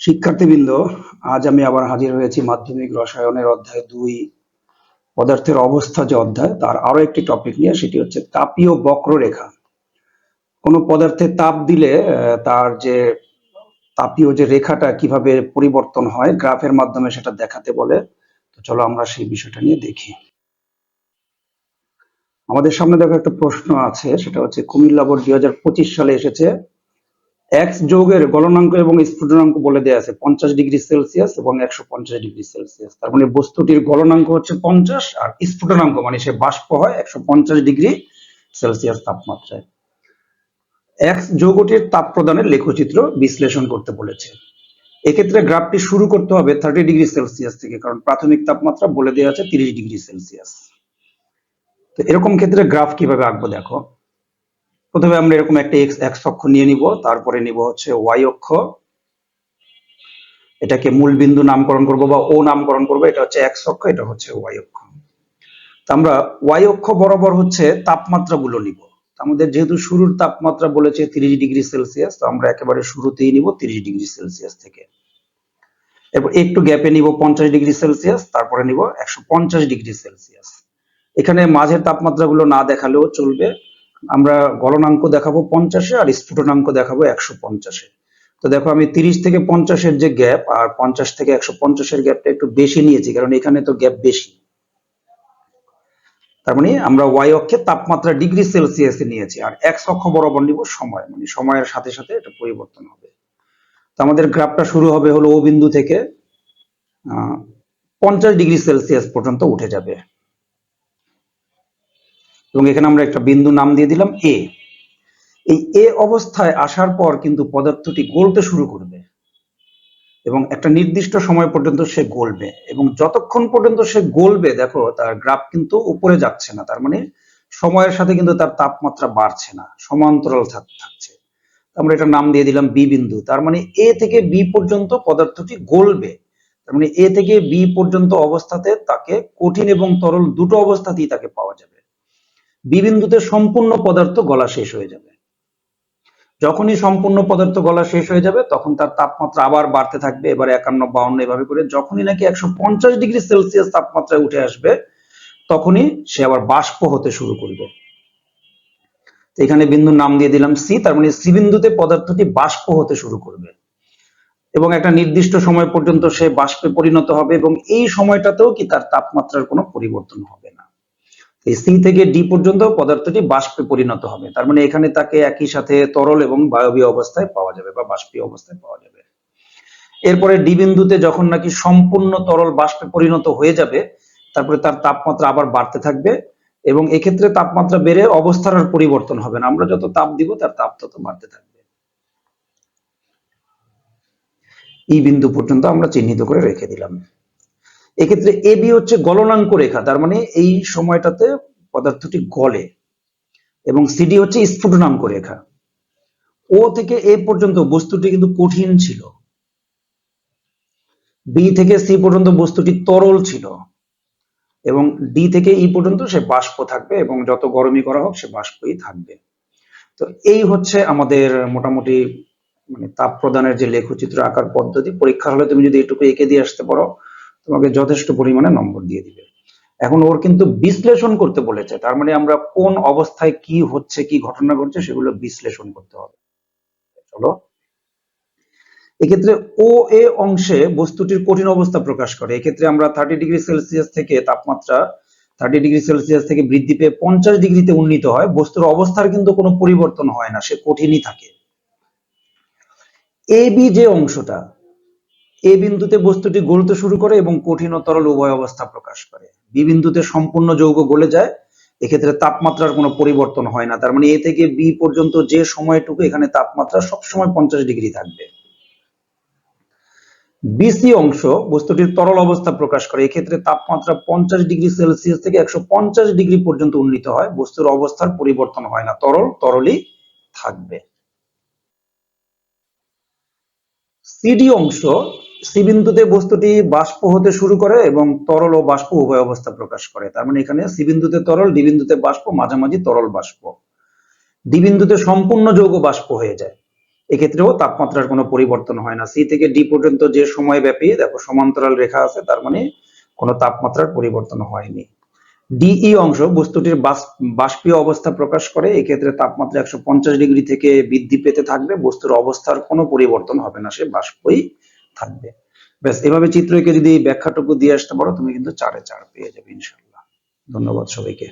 শিক্ষার্থীবৃন্দ, আজ আমি আবার হাজির হয়েছি মাধ্যমিক রসায়নের অধ্যায় ২ পদার্থের অবস্থা যে অধ্যায় তার আরো একটি টপিক নিয়ে, সেটি হচ্ছে তাপীয় বক্ররেখা। কোনো পদার্থে তাপ দিলে তার যে তাপীয় যে রেখাটা কিভাবে পরিবর্তন হয় গ্রাফের মাধ্যমে সেটা দেখাতে বলে। তো চলো আমরা সেই বিষয়টা নিয়ে দেখি। আমাদের সামনে দেখো একটা প্রশ্ন আছে, সেটা হচ্ছে কুমিল্লা বোর্ড ২০২৫ সালে এসেছে। এক্স যৌগের গলনাঙ্ক এবং স্ফুটনাঙ্ক বলে দেয়া আছে 50°C এবং 150°C। তার মানে বস্তুটির গলনাঙ্ক হচ্ছে 50 আর স্ফুটনাঙ্ক মানে সে বাষ্প হয় 150°C তাপমাত্রায়। এক্স যৌগটির তাপ প্রদানের লেখচিত্র বিশ্লেষণ করতে বলেছে। এক্ষেত্রে গ্রাফটি শুরু করতে হবে 30°C থেকে, কারণ প্রাথমিক তাপমাত্রা বলে দেওয়া আছে 30°C। তো এরকম ক্ষেত্রে গ্রাফ কিভাবে আঁকবো দেখো। প্রথমে আমরা এরকম একটা এক্স অক্ষ নিয়ে নিব, তারপরে নিব হচ্ছে ওয়াই অক্ষ, এটাকে মূল বিন্দু নামকরণ করব বা ও নামকরণ করব। এটা হচ্ছে এক্স অক্ষ, এটা হচ্ছে ওয়াই অক্ষ। তো আমরা ওয়াই অক্ষ বরাবর হচ্ছে তাপমাত্রা গুলো নিব। আমাদের যেহেতু শুরুর তাপমাত্রা বলেছে 30°C, তো আমরা একেবারে শুরুতেই নিব 30°C থেকে। এরপর একটু গ্যাপে নিব 50°C, তারপরে নিব 150°C। এখানে মাঝের তাপমাত্রা গুলো না দেখালেও চলবে, আমরা গলনাঙ্ক দেখাবো 50-এ আর স্ফুটনাঙ্ক দেখাবো 150-এ। তো দেখো আমি 30 থেকে 50-এর যে গ্যাপ আর 50 থেকে 150-এর গ্যাপটা একটু বেশি নিয়েছি, কারণ এখানে তো গ্যাপ বেশি। তার মানে আমরা ওয়াই অক্ষে তাপমাত্রা ডিগ্রি সেলসিয়াসে নিয়েছি, আর এক্স অক্ষ বরাবর নিব সময়, মানে সময়ের সাথে সাথে এটা পরিবর্তন হবে। তো আমাদের গ্রাফটা শুরু হবে হলো ও বিন্দু থেকে 50°C পর্যন্ত উঠে যাবে, এবং এখানে আমরা একটা বিন্দু নাম দিয়ে দিলাম এ। এই এ অবস্থায় আসার পর কিন্তু পদার্থটি গলতে শুরু করবে এবং একটা নির্দিষ্ট সময় পর্যন্ত সে গলবে, এবং যতক্ষণ পর্যন্ত সে গলবে দেখো তার গ্রাফ কিন্তু উপরে যাচ্ছে না, তার মানে সময়ের সাথে কিন্তু তার তাপমাত্রা বাড়ছে না, সমান্তরাল থাকছে। আমরা এটা নাম দিয়ে দিলাম বি বিন্দু। তার মানে এ থেকে বি পর্যন্ত পদার্থটি গলবে, তার মানে এ থেকে বি পর্যন্ত অবস্থাতে তাকে কঠিন এবং তরল দুটো অবস্থাতেই তাকে পাওয়া যাবে। বি বিন্দুতে সম্পূর্ণ পদার্থ গলা শেষ হয়ে যাবে। যখনই সম্পূর্ণ পদার্থ গলা শেষ হয়ে যাবে তখন তার তাপমাত্রা আবার বাড়তে থাকবে, এবার 51-52 এভাবে করে। যখনই নাকি 150°C তাপমাত্রায় উঠে আসবে তখনই সে আবার বাষ্প হতে শুরু করবে। এখানে বিন্দুর নাম দিয়ে দিলাম সি, তার মানে সি বিন্দুতে পদার্থটি বাষ্প হতে শুরু করবে এবং একটা নির্দিষ্ট সময় পর্যন্ত সে বাষ্পে পরিণত হবে, এবং এই সময়টাতেও কি তার তাপমাত্রার কোনো পরিবর্তন হবে না। এই সি থেকে ডি পর্যন্ত পদার্থটি বাষ্পে পরিণত হবে, তার মানে এখানে তাকে একই সাথে তরল এবং বায়বীয় অবস্থায় পাওয়া যাবে বা বাষ্পীয় অবস্থায় পাওয়া যাবে। এরপরে ডি বিন্দুতে যখন নাকি সম্পূর্ণ তরল বাষ্পে পরিণত হয়ে যাবে তারপরে তার তাপমাত্রা আবার বাড়তে থাকবে, এবং এক্ষেত্রে তাপমাত্রা বেড়ে অবস্থার আর পরিবর্তন হবে না, আমরা যত তাপ দিব তার তাপ তত বাড়তে থাকবে। এই বিন্দু পর্যন্ত আমরা চিহ্নিত করে রেখে দিলাম। এক্ষেত্রে এ বি হচ্ছে গলনাঙ্ক রেখা, তার মানে এই সময়টাতে পদার্থটি গলে, এবং সিডি হচ্ছে স্ফুটনাঙ্ক রেখা। ও থেকে এ পর্যন্ত বস্তুটি কিন্তু কঠিন ছিল, বি থেকে সি পর্যন্ত বস্তুটি তরল ছিল, এবং ডি থেকে ই পর্যন্ত সে বাষ্প থাকবে, এবং যত গরমই করা হোক সে বাষ্পই থাকবে। তো এই হচ্ছে আমাদের মোটামুটি মানে তাপ প্রদানের যে লেখচিত্র আঁকার পদ্ধতি। পরীক্ষার হলে তুমি যদি এটুকু এঁকে দিয়ে আসতে পারো তোমাকে যথেষ্ট পরিমাণে নম্বর দিয়ে দিবে। এখন ওর কিন্তু বিশ্লেষণ করতে বলেছে, তার মানে আমরা কোন অবস্থায় কি হচ্ছে, কি ঘটনা ঘটছে সেগুলো বিশ্লেষণ করতে হবে। চলো, এক্ষেত্রে ও এ অংশে বস্তুটির কঠিন অবস্থা প্রকাশ করে। এক্ষেত্রে আমরা 30°C থেকে তাপমাত্রা 30°C থেকে বৃদ্ধি পেয়ে 50°তে উন্নীত হয়, বস্তুর অবস্থার কিন্তু কোনো পরিবর্তন হয় না, সে কঠিনই থাকে। এ বি যে অংশটা, এ বিন্দুতে বস্তুটি গলতে শুরু করে এবং কঠিন ও তরল উভয় অবস্থা প্রকাশ করে। বি বিন্দুতে সম্পূর্ণ যৌগ গলে যায়, এক্ষেত্রে তাপমাত্রার কোনো পরিবর্তন হয় না, তার মানে এ থেকে বি পর্যন্ত যে সময়টুকু এখানে তাপমাত্রা সবসময় 50° থাকবে। বিসি অংশ বস্তুটির তরল অবস্থা প্রকাশ করে, এক্ষেত্রে তাপমাত্রা 50°C থেকে 150° পর্যন্ত উন্নীত হয়, বস্তুর অবস্থার পরিবর্তন হয় না, তরলই থাকবে। সিডি অংশ, সি বিন্দুতে বস্তুটি বাষ্প হতে শুরু করে এবং তরল ও বাষ্প উভয় অবস্থা প্রকাশ করে, তার মানে এখানে সি বিন্দুতে তরল, ডি বিন্দুতে বাষ্প, মাঝামাঝি তরল বাষ্প। ডি বিন্দুতে সম্পূর্ণ যৌগ বাষ্প হয়ে যায়, এক্ষেত্রেও তাপমাত্রার কোনো পরিবর্তন হয় না। সি থেকে ডি পর্যন্ত যে সময় ব্যাপী দেখো সমান্তরাল রেখা আছে, তার মানে কোনো তাপমাত্রার পরিবর্তন হয়নি। ডিই অংশ বস্তুটির বাষ্পীয় অবস্থা প্রকাশ করে, এক্ষেত্রে তাপমাত্রা 150 ডিগ্রি থেকে বৃদ্ধি পেতে থাকবে, বস্তুর অবস্থার কোনো পরিবর্তন হবে না, সে বাষ্পই থাকবে। ব্যাস, এভাবে চিত্র এঁকে যদি ব্যাখ্যাটুকু দিয়ে আসতে পারো, তুমি কিন্তু 4-এ 4 পেয়ে যাবে ইনশাল্লাহ। ধন্যবাদ সবাইকে।